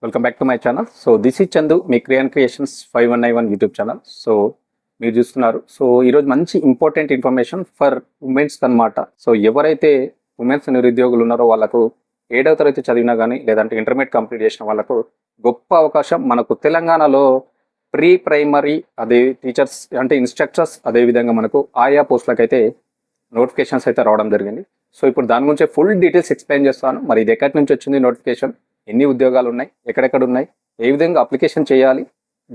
Welcome back to my channel. So this is Chandu, me creations 5191 YouTube channel. So మీరు చూస్తున్నారు. So ఈరోజు మంచి important information for women's అనమాట. So ఎవరైతే women's నిరుద్యోగులు ఉన్నారో వాళ్ళకు 7వ తరగతి చదివినా కానీ లేదంటే ఇంటర్మీడియట్ కంప్లీట్ చేసిన వాళ్ళకు గొప్ప అవకాశం మనకు తెలంగాణలో ప్రీ ప్రైమరీ అదే టీచర్స్ అంటే ఇన్స్ట్రక్టర్స్ అదేవిధంగా మనకు ఆయా పోస్టులకు అయితే నోటిఫికేషన్స్ అయితే రావడం జరిగింది. సో ఇప్పుడు దాని గురించి ఫుల్ డీటెయిల్స్ ఎక్స్ప్లెయిన్ చేస్తాను. మరి ఇది ఎక్కడి నుంచి వచ్చింది నోటిఫికేషన్, ఎన్ని ఉద్యోగాలు ఉన్నాయి, ఎక్కడెక్కడ ఉన్నాయి, ఏ విధంగా అప్లికేషన్ చేయాలి,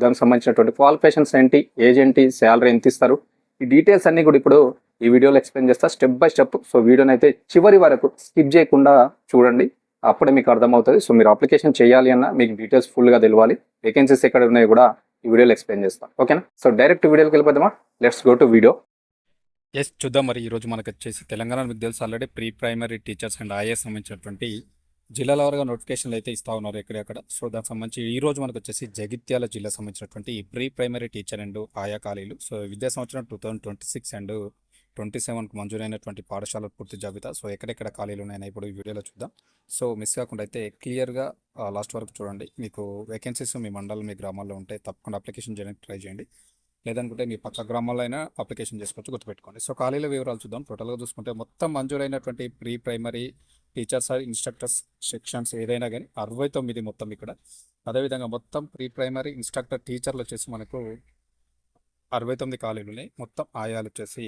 దానికి సంబంధించినటువంటి క్వాలిఫికేషన్స్ ఏంటి, ఏజ్ ఏంటి, శాలరీ ఎంత ఇస్తారు, ఈ డీటెయిల్స్ అన్ని కూడా ఇప్పుడు ఈ వీడియోలో ఎక్స్ప్లెయిన్ చేస్తా స్టెప్ బై స్టెప్. సో వీడియోని అయితే చివరి వరకు స్కిప్ చేయకుండా చూడండి, అప్పుడే మీకు అర్థమవుతుంది. సో మీరు అప్లికేషన్ చేయాలి అన్న మీకు డీటెయిల్స్ ఫుల్గా తెలియాలి, వేకెన్సీస్ ఎక్కడ ఉన్నాయో కూడా ఈ వీడియోలో ఎక్స్ప్లెయిన్ చేస్తాను. ఓకేనా? సో డైరెక్ట్ వీడియోకి వెళ్ళిపోదామా? Let's go to video. Yes చూద్దాం. మరి ఈరోజు మనకు వచ్చేసి తెలంగాణ మీకు తెలుసు already pre primary teachers and IAS సంబంధించినటువంటి జిల్లాల వారుగా నోటిఫికేషన్లు అయితే ఇస్తూ ఉన్నారు ఎక్కడెక్కడ. సో దానికి సంబంధించి ఈ రోజు మనకు వచ్చేసి జగిత్యాల జిల్లా సంబంధించినటువంటి ప్రీ ప్రైమరీ టీచర్ అండ్ ఆయా ఖాళీలు. సో విద్యా సంవత్సరం 2026 అండ్ 27కు మంజూరైనటువంటి పాఠశాల పూర్తి జాబితా. సో ఎక్కడెక్కడ ఖాళీలు ఉన్నాయని ఇప్పుడు ఈ వీడియోలో చూద్దాం. సో మిస్ కాకుండా అయితే క్లియర్గా లాస్ట్ వరకు చూడండి. మీకు వేకెన్సీస్ మీ మండలం మీ గ్రామాల్లో ఉంటే తప్పకుండా అప్లికేషన్ చేయడానికి ట్రై చేయండి. లేదనుకుంటే మీ పక్క గ్రామాల్లో అయినా అప్లికేషన్ చేసుకోవచ్చు, గుర్తుపెట్టుకోండి. సో ఖాళీల వివరాలు చూద్దాం. టోటల్గా చూసుకుంటే మొత్తం మంజూరైనటువంటి pre primary teachers or instructors sections ఏదైనా కానీ 69 మొత్తం ఇక్కడ. అదేవిధంగా మొత్తం ప్రీ ప్రైమరీ ఇన్స్ట్రక్టర్ టీచర్లు వచ్చేసి మనకు 69 ఖాళీలు ఉన్నాయి. మొత్తం ఆయాలు వచ్చేసి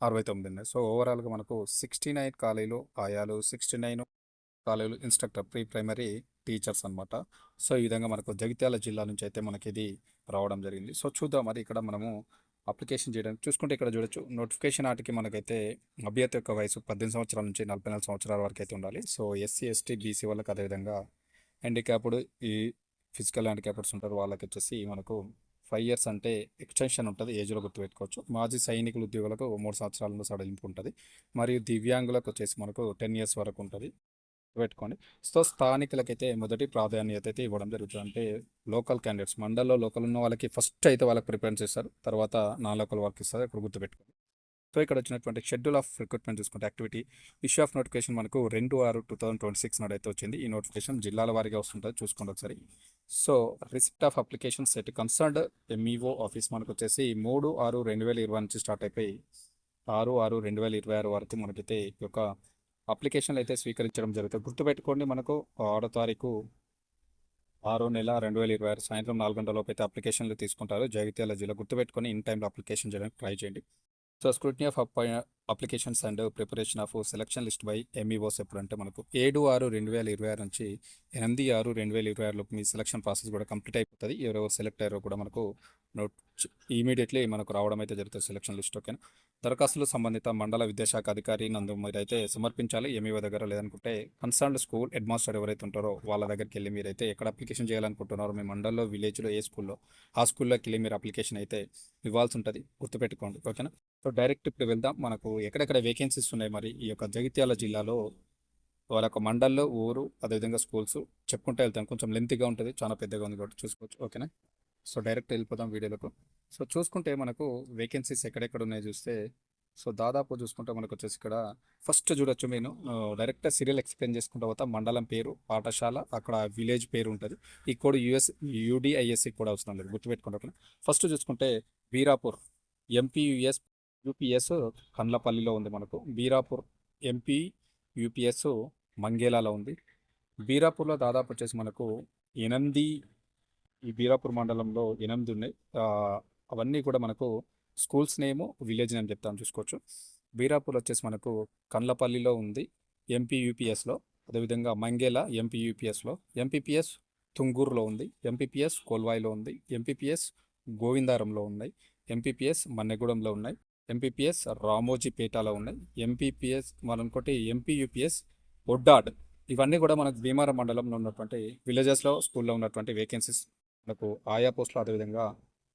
69 ఉన్నాయి. సో ఓవరాల్గా మనకు 69 ఖాళీలు ఆయాలు, 69 ఖాళీలు ఇన్స్ట్రక్టర్ ప్రీ ప్రైమరీ టీచర్స్ అనమాట. సో ఈ విధంగా మనకు జగిత్యాల జిల్లా నుంచి అయితే మనకి ఇది రావడం జరిగింది. సో చూద్దాం. మరి ఇక్కడ మనము అప్లికేషన్ చేయడానికి చూసుకుంటే ఇక్కడ చూడొచ్చు నోటిఫికేషన్ ఆటికి మనకైతే అభ్యర్థి యొక్క వయసు 18 సంవత్సరాల నుంచి 44 సంవత్సరాల వరకు అయితే ఉండాలి. సో ఎస్సీ ఎస్టీ బీసీ వాళ్ళకి, అదేవిధంగా హ్యాండిక్యాప్డ్, ఈ ఫిజికల్ హ్యాండిక్యాప్డ్స్ ఉంటారు వాళ్ళకి వచ్చేసి మనకు 5 years అంటే ఎక్స్టెన్షన్ ఉంటుంది, ఏజ్లో గుర్తుపెట్టుకోవచ్చు. మాజీ సైనికుల ఉద్యోగులకు 3 సంవత్సరాల సడలింపు ఉంటుంది. మరియు దివ్యాంగులకు వచ్చేసి మనకు 10 years వరకు ఉంటుంది, పెట్టుకోండి. సో స్థానికులకైతే మొదటి ప్రాధాన్యత అయితే ఇవ్వడం జరుగుతుంది. అంటే లోకల్ క్యాండిడేట్స్, మండల్లో లోకల్ ఉన్న వాళ్ళకి ఫస్ట్ అయితే వాళ్ళకి ప్రిఫరెన్స్ ఇస్తారు, తర్వాత నాన్ లోకల్ వర్క్ ఇస్తారు. ఇక్కడ గుర్తుపెట్టుకోండి. సో ఇక్కడ వచ్చినటువంటి షెడ్యూల్ ఆఫ్ రిక్రూట్మెంట్ చూసుకుంటే యాక్టివిటీ ఇష్యూ ఆఫ్ నోటిఫికేషన్ మనకు 2/6/2026 నాడు అయితే వచ్చింది. ఈ నోటిఫికేషన్ జిల్లాల వారీగా వస్తుంటుంది, చూసుకోండి ఒకసారి. So receipt of application set concerned MEO office మనకు వచ్చేసి 3/6/2020 నుంచి స్టార్ట్ అయిపోయి 6/6/2026 వరకు మనకైతే ఈ యొక్క అప్లికేషన్లు అయితే స్వీకరించడం జరుగుతుంది. గుర్తుపెట్టుకోండి, మనకు 6వ తారీఖు 6వ నెల 2026 సాయంత్రం 4 గంటల లోపు అయితే అప్లికేషన్లు తీసుకుంటారు జగిత్యాల జిల్లా. గుర్తుపెట్టుకొని ఇన్ టైంలో అప్లికేషన్ చేయడానికి ట్రై చేయండి. So scrutiny of applications and preparation of selection list by MEOs ఎప్పుడు అంటే మనకు 7/6/2026 నుంచి 8/6/2026 లోపు మీ సెలక్షన్ ప్రాసెస్ కూడా కంప్లీట్ అయిపోతుంది. ఎవరెవరు సెలెక్ట్ అయ్యారో కూడా మనకు నోట్ ఇమీడియట్లీ మనకు రావడం అయితే జరుగుతుంది సెలక్షన్ లిస్ట్. ఓకేనా? దరఖాస్తులు సంబంధిత మండల విద్యాశాఖ అధికారి నందు మీరైతే సమర్పించాలి ఎంఈఓ దగ్గర. లేదనుకుంటే కన్సర్న్డ్ స్కూల్ హెడ్ మాస్టర్ ఎవరైతే ఉంటారో వాళ్ళ దగ్గరికి వెళ్ళి మీరైతే ఎక్కడ అప్లికేషన్ చేయాలనుకుంటున్నారో మీ మండల్లో, విలేజ్లో ఏ స్కూల్లో ఆ స్కూల్లోకి వెళ్ళి మీరు అప్లికేషన్ అయితే ఇవ్వాల్సి ఉంటుంది, గుర్తుపెట్టుకోండి. ఓకేనా? సో డైరెక్ట్ ఇప్పుడు వెళ్దాం. మనకు ఎక్కడెక్కడ వేకెన్సీస్ ఉన్నాయి మరి ఈ యొక్క జగిత్యాల జిల్లాలో వాళ్ళ యొక్క మండల్లో, ఊరు, అదేవిధంగా స్కూల్స్ చెప్పుకుంటే వెళ్తాం. కొంచెం లెంతీగా ఉంటుంది, చాలా పెద్దగా ఉంది కాబట్టి చూసుకోవచ్చు. ఓకేనా? సో డైరెక్ట్ వెళ్ళిపోదాం వీడియోలకు. సో చూసుకుంటే మనకు వేకెన్సీస్ ఎక్కడెక్కడ ఉన్నాయో చూస్తే, సో దాదాపు చూసుకుంటే మనకు వచ్చేసి ఇక్కడ ఫస్ట్ చూడొచ్చు. నేను డైరెక్ట్ సీరియల్ ఎక్స్ప్లెయిన్ చేసుకుంటూ పోతా. మండలం పేరు, పాఠశాల, అక్కడ విలేజ్ పేరు ఉంటుంది. ఈ కోడ్ యూడిఐఎస్సి కూడా అవసరం లేదు, గుర్తుపెట్టుకుంటే. ఫస్ట్ చూసుకుంటే బీరాపూర్ ఎంపీయుఎస్ యూపీఎస్ కండ్లపల్లిలో ఉంది మనకు. బీరాపూర్ ఎంపీ యూపీఎస్ మంగేలాలో ఉంది. బీరాపూర్లో దాదాపు వచ్చేసి మనకు 8, ఈ బీరాపూర్ మండలంలో 8 ఉన్నాయి. అవన్నీ కూడా మనకు స్కూల్స్ నేము, విలేజ్ నేమ్ చెప్తాను, చూసుకోవచ్చు. బీరాపూర్ వచ్చేసి మనకు కండ్లపల్లిలో ఉంది ఎంపీ యూపీఎస్లో. అదేవిధంగా మంగేలా ఎంపీ యూపీఎస్లో, ఎంపీపీఎస్ తుంగూరులో ఉంది, ఎంపీపీఎస్ కోల్వాయిలో ఉంది, ఎంపీపీఎస్ గోవిందారంలో ఉన్నాయి, ఎంపీపీఎస్ మన్నెగూడెంలో ఉన్నాయి, ఎంపీపీఎస్ రామోజీపేటలో ఉన్నాయి, ఎంపీపీఎస్ మరొకటి ఎంపీయూపీఎస్ ఒడ్డాడ్. ఇవన్నీ కూడా మనకు భీమారం మండలంలో ఉన్నటువంటి విలేజెస్లో స్కూల్లో ఉన్నటువంటి వేకెన్సీస్ మనకు ఆయా పోస్టులు, అదేవిధంగా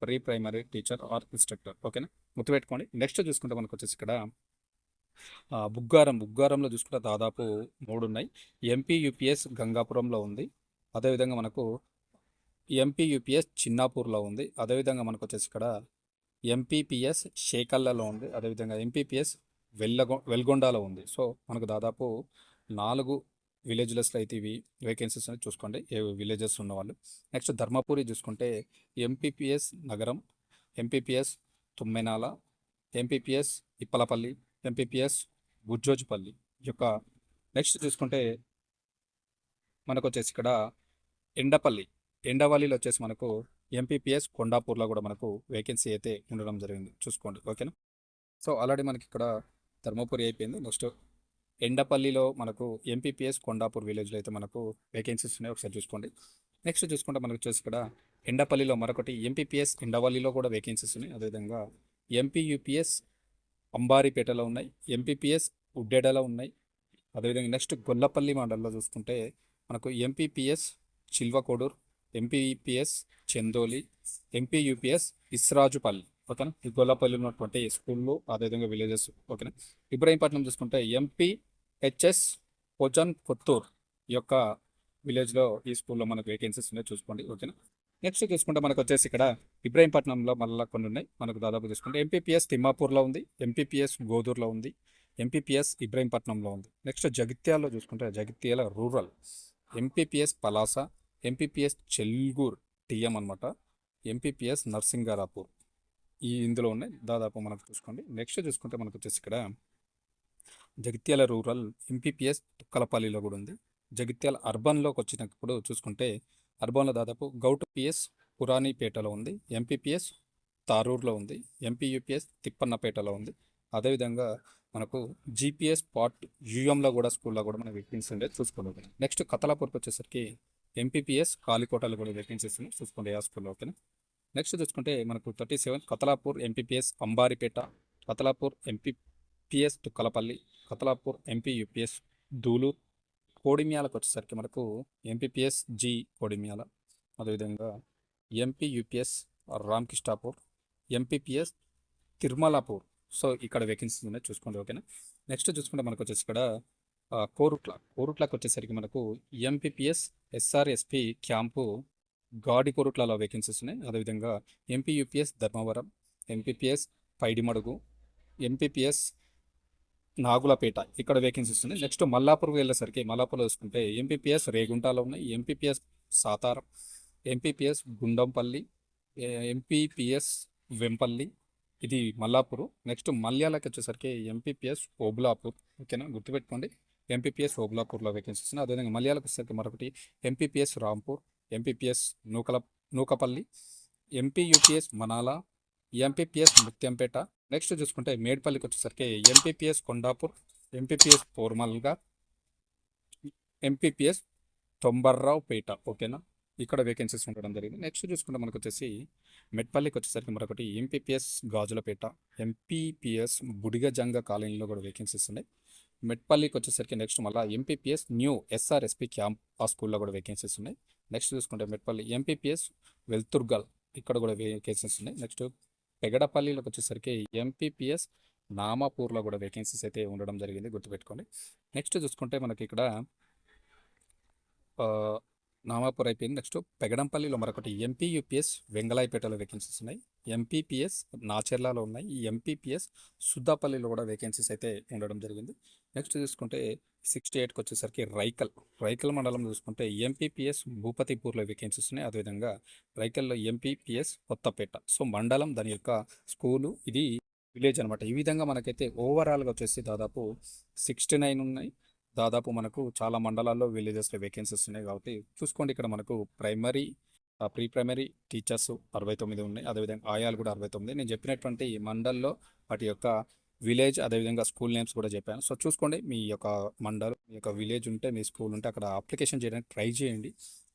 pre primary teacher or instructor. ఓకేనా? గుర్తుపెట్టుకోండి. నెక్స్ట్ చూసుకుంటే మనకు వచ్చేసి ఇక్కడ బుగ్గారంలో చూసుకుంటే దాదాపు 3 ఉన్నాయి. ఎంపీ యూపీఎస్ గంగాపురంలో ఉంది. అదేవిధంగా మనకు ఎంపీ యూపీఎస్ చిన్నాపూర్లో ఉంది. అదేవిధంగా మనకు వచ్చేసి ఇక్కడ ఎంపీపీఎస్ షేకల్లలో ఉంది. అదేవిధంగా ఎంపీపీఎస్ వెల్గొండలో ఉంది. సో మనకు దాదాపు 4 విలేజ్లెస్లో అయితే ఇవి వేకెన్సీస్ అనేది చూసుకోండి ఏ విలేజెస్ ఉన్నవాళ్ళు. నెక్స్ట్ ధర్మపురి చూసుకుంటే ఎంపీపీఎస్ నగరం, ఎంపీపీఎస్ తుమ్మెనాల, ఎంపీపీఎస్ ఇప్పలపల్లి, ఎంపీపీఎస్ బుజ్జోజుపల్లి ఈ యొక్క. నెక్స్ట్ చూసుకుంటే మనకు వచ్చేసి ఇక్కడ ఎండపల్లి, ఎండవల్లిలో వచ్చేసి మనకు ఎంపీపీఎస్ కొండాపూర్లో కూడా మనకు వేకెన్సీ అయితే ఉండడం జరిగింది చూసుకోండి. ఓకేనా. సో ఆల్రెడీ మనకి ఇక్కడ ధర్మపురి అయిపోయింది. నెక్స్ట్ ఎండపల్లిలో మనకు ఎంపీపీఎస్ కొండాపూర్ విలేజ్లో అయితే మనకు వేకెన్సీస్ ఉన్నాయి, ఒకసారి చూసుకోండి. నెక్స్ట్ చూసుకుంటే మనకు వచ్చేసి ఇక్కడ ఎండపల్లిలో మరొకటి ఎంపీపీఎస్ ఎండవల్లిలో కూడా వేకెన్సీస్ ఉన్నాయి. అదేవిధంగా ఎంపీయూపీఎస్ అంబారిపేటలో ఉన్నాయి, ఎంపీపీఎస్ ఉడ్డెడలో ఉన్నాయి. అదేవిధంగా నెక్స్ట్ గొల్లపల్లి మండలంలో చూసుకుంటే మనకు ఎంపీపీఎస్ చిల్వకోడూర్, ఎంపీపీఎస్ చెందోలి, ఎంపీయూపీఎస్ ఇస్రాజుపల్లి. ఓకేనా. ఈ గొల్లపల్లి ఉన్నటువంటి స్కూళ్ళు అదేవిధంగా విలేజెస్. ఓకేనా. ఇబ్రాహీంపట్నం చూసుకుంటే ఎంపీహెచ్ఎస్ పొజన్ కొత్తూర్ ఈ యొక్క విలేజ్లో ఈ స్కూల్లో మనకు వేకెన్సీస్ ఉన్నాయి చూసుకోండి. ఓకేనా. నెక్స్ట్ చూసుకుంటే మనకు వచ్చేసి ఇక్కడ ఇబ్రాహీంపట్నంలో మళ్ళీ కొన్ని ఉన్నాయి మనకు. దాదాపు చూసుకుంటే ఎంపీపీఎస్ తిమ్మాపూర్లో ఉంది, ఎంపీపీఎస్ గోదూర్లో ఉంది, ఎంపీపీఎస్ ఇబ్రాహీంపట్నంలో ఉంది. నెక్స్ట్ జగిత్యాలలో చూసుకుంటే Jagtial rural, MPPS Palasa, MPPS Chelgur TM అనమాట, ఎంపీపీఎస్ నర్సింగారాపూర్ ఈ ఇందులో ఉన్నాయి దాదాపు మనకు చూసుకోండి. నెక్స్ట్ చూసుకుంటే మనకు వచ్చేసి ఇక్కడ జగిత్యాల రూరల్ ఎంపీపీఎస్ తుక్కలపల్లిలో కూడా ఉంది. జగిత్యాల అర్బన్లోకి వచ్చినప్పుడు చూసుకుంటే అర్బన్లో దాదాపు గౌటు పిఎస్ పురాణిపేటలో ఉంది, ఎంపీపీఎస్ తారూరులో ఉంది, ఎంపీయూపీఎస్ తిప్పన్నపేటలో ఉంది. అదేవిధంగా మనకు జీపీఎస్ పార్ట్ యూఎంలో కూడా స్కూల్లో కూడా మనకు వేకెన్సీ ఉండేది చూసుకోండి. నెక్స్ట్ కతలాపూర్కి వచ్చేసరికి ఎంపీపీఎస్ కాలికోటలో కూడా వేకెన్సీస్ ఉన్నాయి చూసుకోండి ఆ స్కూల్లో. ఓకేనా. నెక్స్ట్ చూసుకుంటే మనకు 37 Kathlapur MPPS Ambaripet, Kathlapur MPPS Tukkalapalli, Kathlapur MPUPS Dulur. కోడిమ్యాలకు వచ్చేసరికి మనకు ఎంపీపీఎస్ జి కోడిమ్యాల, అదేవిధంగా MPUPS Ramakrishnapur, MPPS Tirumalapur. So ఇక్కడ వేకెన్సీస్ ఉన్నాయి చూసుకోండి. ఓకేనా. నెక్స్ట్ చూసుకుంటే మనకు వచ్చేసి ఇక్కడ కోరుట్లకు వచ్చేసరికి మనకు ఎంపీపీఎస్ ఎస్ఆర్ఎస్పి క్యాంపు గాడికోరుట్లలో వేకెన్సీస్ ఉన్నాయి. అదేవిధంగా MPUPS Dharmavaram, MPPS Paidimadugu, MPPS Nagulapet ఇక్కడ వేకెన్సీస్ ఉన్నాయి. నెక్స్ట్ మల్లాపూర్ వెళ్ళేసరికి మల్లాపూర్లో చూసుకుంటే ఎంపీపీఎస్ రేగుంటాలో ఉన్నాయి, MPPS Sataram, MPPS Gundampalli, MPPS Vempalli ఇది మల్లాపూర్. నెక్స్ట్ మల్యాలకి వచ్చేసరికి ఎంపీపీఎస్ ఓబులాపూర్. ఓకేనా, గుర్తుపెట్టుకోండి ఎంపీపీఎస్ ఓబులాపూర్లో వేకెన్సీస్ ఉన్నాయి. అదేవిధంగా మల్యాలకు వచ్చేసరికి మరొకటి MPPS Rampur, MPPS Nukapalli, MPUPS Manala, MPPS Muthyampet. Next చూసుకుంటే మేడ్పల్లికి వచ్చేసరికి ఎంపీపీఎస్ కొండాపూర్, ఎంపీపీఎస్ పోర్మల్గా, ఎంపీపీఎస్ తొంబర్రావుపేట. ఓకేనా, ఇక్కడ వేకెన్సీస్ ఉండడం జరిగింది. నెక్స్ట్ చూసుకుంటే మనకు వచ్చేసి మెట్పల్లికి వచ్చేసరికి మరొకటి ఎంపీపీఎస్ గాజులపేట, ఎంపీపీఎస్ బుడిగజంగ కాలనీలో కూడా వేకెన్సీస్ ఉన్నాయి. మెట్పల్లికి వచ్చేసరికి నెక్స్ట్ మళ్ళీ ఎంపీపీఎస్ న్యూ ఎస్ఆర్ఎస్పి క్యాంప్ ఆ స్కూల్లో కూడా వేకెన్సీస్ ఉన్నాయి. నెక్స్ట్ చూసుకుంటే మెట్పల్లి ఎంపీపీఎస్ వెల్తుర్గల్ ఇక్కడ కూడా వేకెన్సీస్ ఉన్నాయి. నెక్స్ట్ పెగడపల్లిలోకి వచ్చేసరికి ఎంపీపీఎస్ నామాపూర్లో కూడా వేకెన్సీస్ అయితే ఉండడం జరిగింది, గుర్తుపెట్టుకోండి. నెక్స్ట్ చూసుకుంటే మనకి ఇక్కడ నామాపూర్ అయిపోయింది. నెక్స్ట్ పెగడంపల్లిలో మరొకటి ఎంపీయూపీఎస్ వెంగళాయపేటలో వేకెన్సీస్ ఉన్నాయి, ఎంపీపీఎస్ నాచెర్లలో ఉన్నాయి, ఈ ఎంపీపీఎస్ సుద్దాపల్లిలో కూడా వేకెన్సీస్ అయితే ఉండడం జరిగింది. నెక్స్ట్ చూసుకుంటే 68కి వచ్చేసరికి రైకల్ మండలం చూసుకుంటే ఎంపీపీఎస్ భూపతిపూర్లో వేకెన్సీస్ ఉన్నాయి. అదేవిధంగా రైకల్లో ఎంపీపీఎస్ కొత్తపేట. సో మండలం దాని యొక్క స్కూలు ఇది విలేజ్ అనమాట. ఈ విధంగా మనకైతే ఓవరాల్గా వచ్చేసి దాదాపు 69 ఉన్నాయి. దాదాపు మనకు చాలా మండలాల్లో విలేజెస్లో వేకెన్సీస్ ఉన్నాయి కాబట్టి చూసుకోండి. ఇక్కడ మనకు ప్రీ ప్రైమరీ టీచర్స్ 69 ఉన్నాయి, అదేవిధంగా ఆయాలు కూడా 69. నేను చెప్పినటువంటి మండల్లో వాటి యొక్క విలేజ్ అదేవిధంగా స్కూల్ నేమ్స్ కూడా చెప్పాను. సో చూసుకోండి, మీ యొక్క మండల్ మీ యొక్క విలేజ్ ఉంటే మీ స్కూల్ ఉంటే అక్కడ అప్లికేషన్ చేయడానికి ట్రై చేయండి.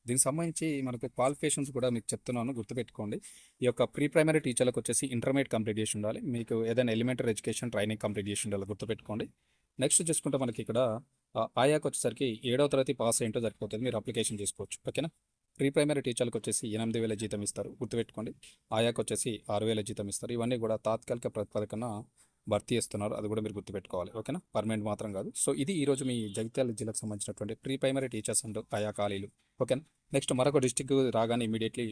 దీనికి సంబంధించి మనకు క్వాలిఫికేషన్స్ కూడా మీకు చెప్తున్నాను, గుర్తుపెట్టుకోండి. ఈ యొక్క ప్రీ ప్రైమరీ టీచర్లకు వచ్చేసి ఇంటర్మీడియట్ కంప్లీట్ చేసి ఉండాలి, మీకు ఏదైనా ఎలిమెంటరీ ఎడ్యుకేషన్ ట్రైనింగ్ కంప్లీట్ చేసి ఉండాలి, గుర్తుపెట్టుకోండి. నెక్స్ట్ చూసుకుంటే మనకి ఇక్కడ ఆయాకి వచ్చేసరికి 7వ తరగతి పాస్ అయ్యింటో సరిపోతుంది, మీరు అప్లికేషన్ చేసుకోవచ్చు. ఓకేనా. ప్రీ ప్రైమరీ టీచర్లకు వచ్చేసి 8,000 జీతం ఇస్తారు, గుర్తుపెట్టుకోండి. ఆయాకి వచ్చేసి 6,000 జీతం ఇస్తారు. ఇవన్నీ కూడా తాత్కాలిక ప్రతిపాదకన భర్తీ చేస్తున్నారు, అది కూడా మీరు గుర్తుపెట్టుకోవాలి. ఓకేనా, పర్మనెంట్ మాత్రం కాదు. సో ఇది ఈరోజు మీ జగిత్యాల జిల్లాకు సంబంధించినటువంటి ప్రీ ప్రైమరీ టీచర్స్ అండ్ ఆయా ఖాళీలు. ఓకేనా. నెక్స్ట్ మరొక డిస్టిక్ రాగానే ఇమీడియట్లీ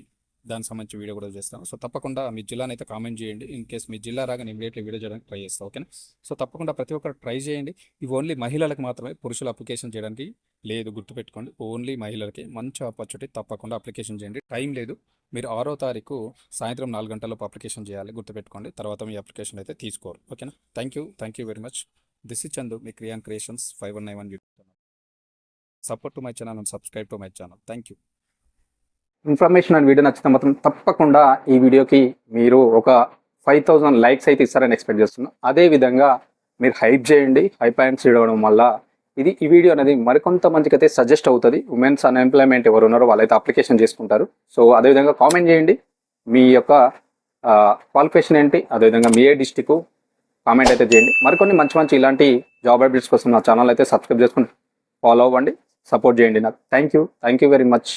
దానికి సంబంధించి వీడియో కూడా చేస్తాను. సో తప్పకుండా మీ జిల్లాని అయితే కామెంట్ చేయండి. ఇన్ కేస్ మీ జిల్లా రాగా నేను ఇమీడియట్లీ వీడియో చేయడానికి ట్రై చేస్తాను. ఓకేనా? సో తప్పకుండా ప్రతి ఒక్కరు ట్రై చేయండి. ఇవి ఓన్లీ మహిళలకు మాత్రమే, పురుషులు అప్లికేషన్ చేయడానికి లేదు, గుర్తుపెట్టుకోండి. ఓన్లీ మహిళలకి మంచి ఆపర్చునిటీ, తప్పకుండా అప్లికేషన్ చేయండి. టైం లేదు, మీరు 6వ తారీఖు సాయంత్రం 4 గంటలలోపు అప్లికేషన్ చేయాలి, గుర్తుపెట్టుకోండి. తర్వాత మీ అప్లికేషన్ అయితే తీసుకోరు. ఓకేనా? Thank you very much. This is Chandu, మీ Kriyan creations 5191 YouTube channel. Support to my channel and subscribe to my channel. Thank you. Information and video నచ్చితే మాత్రం తప్పకుండా ఈ వీడియోకి మీరు ఒక 5000 లైక్స్ అయితే ఇస్తారని ఎక్స్పెక్ట్ చేస్తున్నాను. అదేవిధంగా మీరు హైప్ చేయండి. హై పాయింట్స్ ఇవ్వడం వల్ల ఈ వీడియో అనేది మరికొంత మందికి అయితే సజెస్ట్ అవుతుంది. ఉమెన్స్ అన్ఎంప్లాయ్మెంట్ ఎవరు ఉన్నారో వాళ్ళైతే అప్లికేషన్ చేసుకుంటారు. సో అదేవిధంగా కామెంట్ చేయండి మీ యొక్క క్వాలిఫికేషన్ ఏంటి, అదేవిధంగా మీ ఏ డిస్టిక్ కామెంట్ అయితే చేయండి. మరికొన్ని మంచి ఇలాంటి జాబ్ అప్డేట్స్ కోసం నా ఛానల్ అయితే సబ్స్క్రైబ్ చేసుకుని ఫాలో అవ్వండి, సపోర్ట్ చేయండి నాకు. Thank you very much.